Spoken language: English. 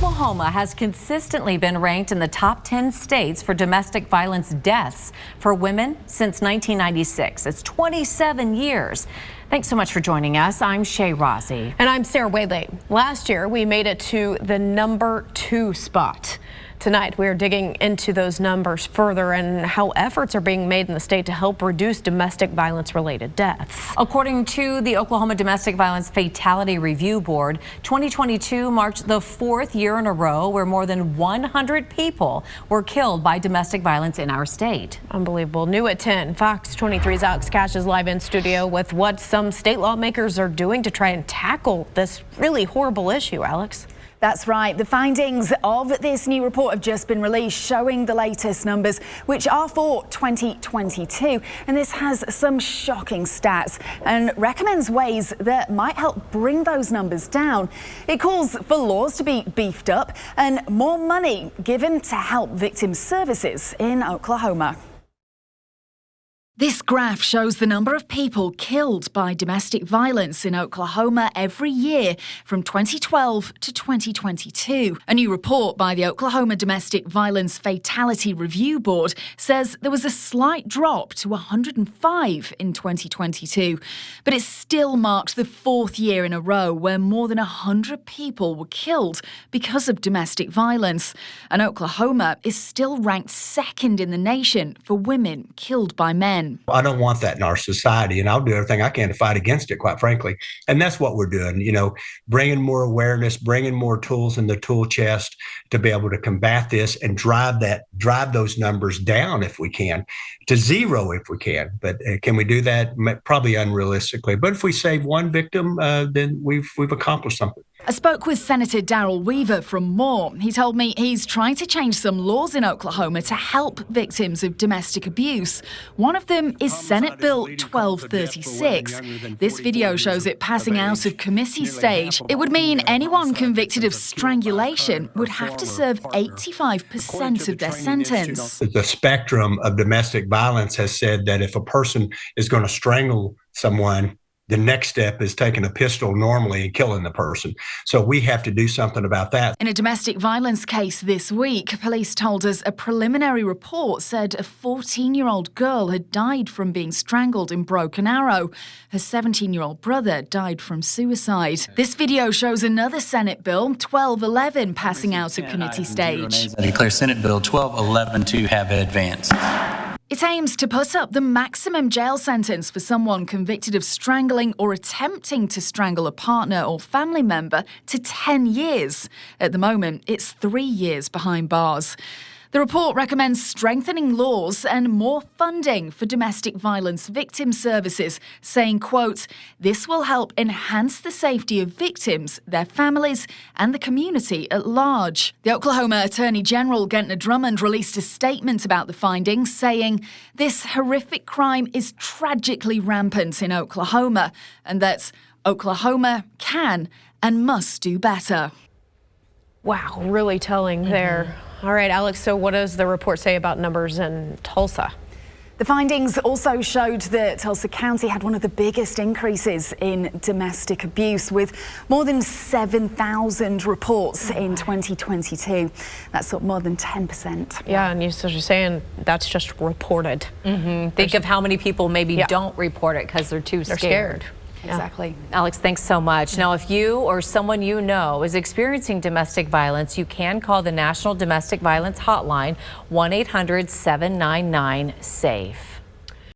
Oklahoma has consistently been ranked in the top 10 states for domestic violence deaths for women since 1996. It's 27 years. Thanks so much for joining us. I'm Shay Rossi. And I'm Sarah Whaley. Last year, we made it to the number 2 spot. Tonight, we're digging into those numbers further and how efforts are being made in the state to help reduce domestic violence-related deaths. According to the Oklahoma Domestic Violence Fatality Review Board, 2022 marked the 4th year in a row where more than 100 people were killed by domestic violence in our state. Unbelievable. New at 10, Fox 23's Alex Cash is live in studio with what some state lawmakers are doing to try and tackle this really horrible issue, Alex. That's right. The findings of this new report have just been released, showing the latest numbers, which are for 2022. And this has some shocking stats and recommends ways that might help bring those numbers down. It calls for laws to be beefed up and more money given to help victim services in Oklahoma. This graph shows the number of people killed by domestic violence in Oklahoma every year from 2012 to 2022. A new report by the Oklahoma Domestic Violence Fatality Review Board says there was a slight drop to 105 in 2022, but it still marked the 4th year in a row where more than 100 people were killed because of domestic violence. And Oklahoma is still ranked 2nd in the nation for women killed by men. I don't want that in our society, and I'll do everything I can to fight against it, quite frankly. And that's what we're doing, bringing more awareness, bringing more tools in the tool chest to be able to combat this and drive those numbers down if we can, to 0 if we can. But can we do that? Probably unrealistically. But if we save one victim, then we've accomplished something. I spoke with Senator Darrell Weaver from Moore. He told me he's trying to change some laws in Oklahoma to help victims of domestic abuse. One of them is Senate Bill 1236. This video shows it passing out of committee stage. It would mean anyone convicted of strangulation would have to serve 85% of their sentence. The spectrum of domestic violence has said that if a person is going to strangle someone, the next step is taking a pistol normally and killing the person. So we have to do something about that. In a domestic violence case this week, police told us a preliminary report said a 14-year-old girl had died from being strangled in Broken Arrow. Her 17-year-old brother died from suicide. This video shows another Senate Bill, 1211, passing out of committee stage. I declare Senate Bill 1211 to have advanced. It aims to put up the maximum jail sentence for someone convicted of strangling or attempting to strangle a partner or family member to 10 years. At the moment, it's 3 years behind bars. The report recommends strengthening laws and more funding for domestic violence victim services, saying, quote, "This will help enhance the safety of victims, their families, and the community at large." The Oklahoma Attorney General, Gentner Drummond, released a statement about the findings, saying this horrific crime is tragically rampant in Oklahoma and that Oklahoma can and must do better. Wow, really telling there. All right, Alex, so what does the report say about numbers in Tulsa? The findings also showed that Tulsa County had one of the biggest increases in domestic abuse, with more than 7,000 reports in 2022. That's up more than 10%. Yeah, and you're saying that's just reported. Think of how many people maybe don't report it because they're too scared. Exactly. Alex, thanks so much. Now, if you or someone you know is experiencing domestic violence, you can call the National Domestic Violence Hotline, 1-800-799-SAFE.